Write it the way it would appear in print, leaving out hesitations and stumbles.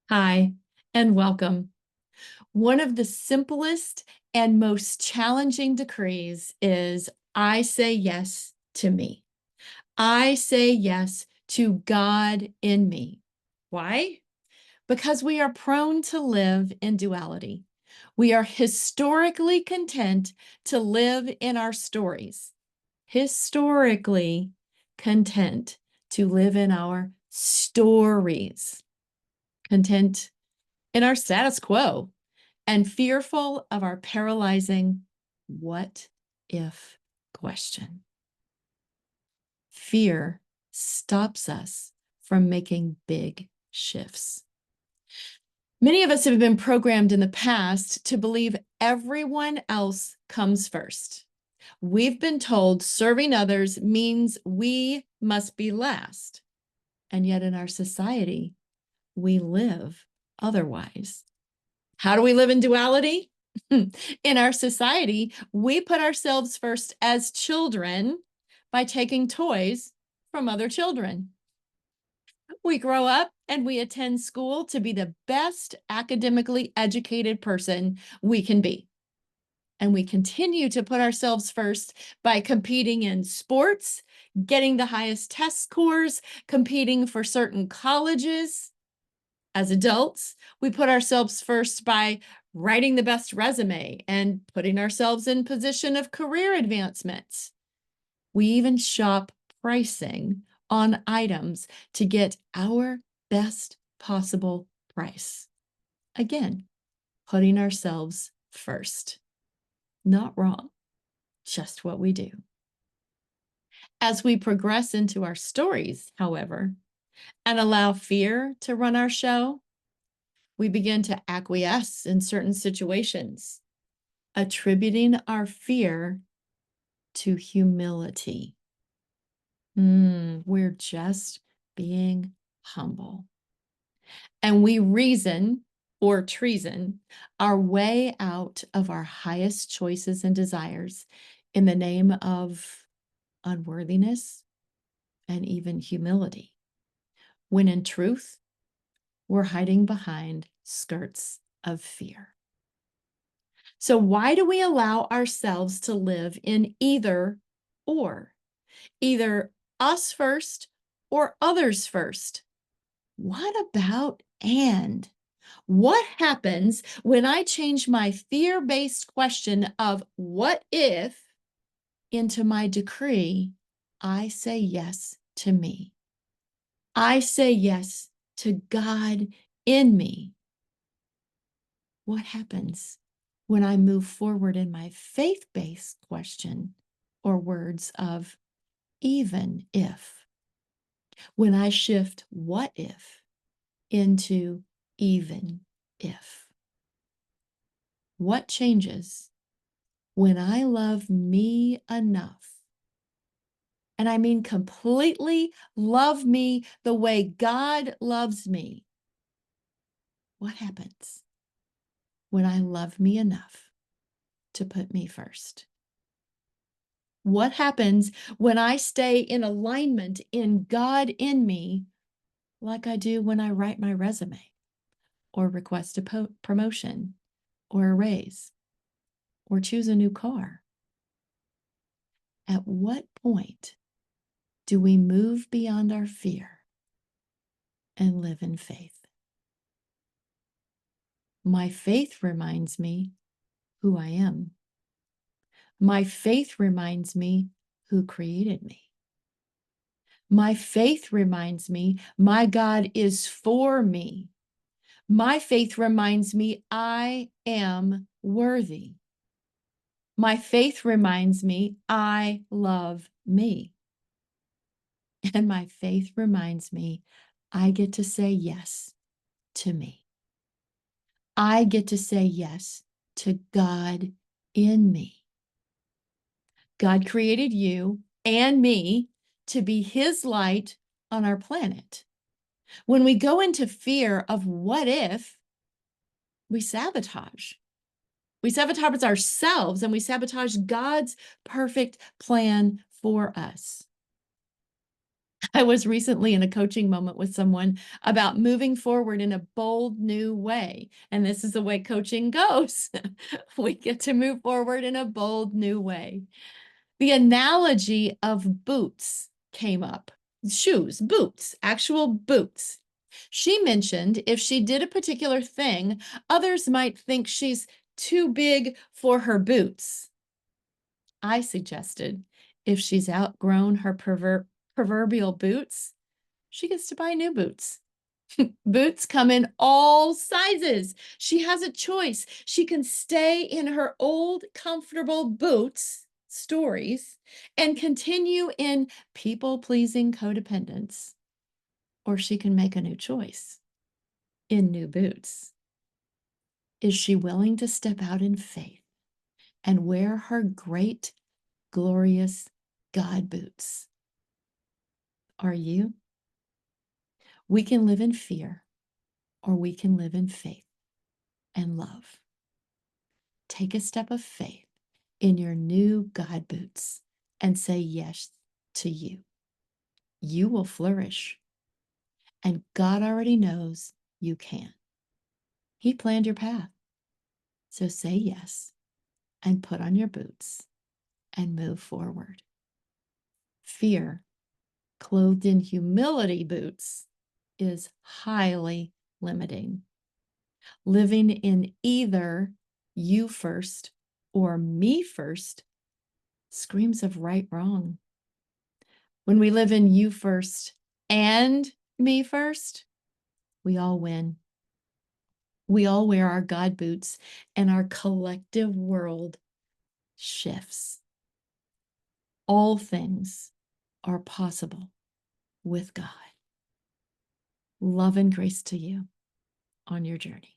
Hi, and welcome. One of the simplest and most challenging decrees is I say yes to me. I say yes to God in me. Why? Because we are prone to live in duality. We are historically content to live in our stories. Historically content to live in our stories. Content in our status quo and fearful of our paralyzing what if question. Fear stops us from making big shifts. Many of us have been programmed in the past to believe everyone else comes first. We've been told serving others means we must be last. And yet in our society, we live otherwise. How do we live in duality? In our society, we put ourselves first as children by taking toys from other children. We grow up and we attend school to be the best academically educated person we can be. And we continue to put ourselves first by competing in sports, getting the highest test scores, competing for certain colleges. As adults, we put ourselves first by writing the best resume and putting ourselves in position of career advancement. We even shop pricing on items to get our best possible price. Again, putting ourselves first. Not wrong, just what we do. As we progress into our stories, however, and allow fear to run our show, we begin to acquiesce in certain situations, attributing our fear to humility. We're just being humble. And we reason or treason our way out of our highest choices and desires in the name of unworthiness and even humility, when in truth, we're hiding behind skirts of fear. So why do we allow ourselves to live in either or? Either us first or others first? What about and? What happens when I change my fear-based question of what if into my decree, I say yes to me. I say yes to God in me. What happens when I move forward in my faith-based question or words of even if? When I shift what if into even if? What changes when I love me enough? And I mean completely love me the way God loves me. What happens when I love me enough to put me first? What happens when I stay in alignment in God in me, like I do when I write my resume or request a promotion or a raise or choose a new car? At what point do we move beyond our fear and live in faith? My faith reminds me who I am. My faith reminds me who created me. My faith reminds me my God is for me. My faith reminds me I am worthy. My faith reminds me I love me. And my faith reminds me I get to say yes to me. I get to say yes to God in me. God created you and me to be his light on our planet. When we go into fear of what if, we sabotage. We sabotage ourselves and we sabotage God's perfect plan for us. I was recently in a coaching moment with someone about moving forward in a bold new way. And this is the way coaching goes. We get to move forward in a bold new way. The analogy of boots came up. Shoes, boots, actual boots. She mentioned if she did a particular thing, others might think she's too big for her boots. I suggested if she's outgrown her proverbial boots, she gets to buy new boots. Boots come in all sizes. She has a choice. She can stay in her old comfortable boots stories and continue in people pleasing codependence, or she can make a new choice in new boots. Is she willing to step out in faith and wear her great, glorious God boots? Are you? We can live in fear or we can live in faith and love. Take a step of faith in your new God boots and say yes to you. You will flourish, and God already knows you can. He planned your path. So say yes and put on your boots and move forward. Fear, clothed in humility boots, is highly limiting. Living in either you first or me first screams of right wrong. When we live in you first and me first, we all win. We all wear our God boots and our collective world shifts. All things are possible with God. Love and grace to you on your journey.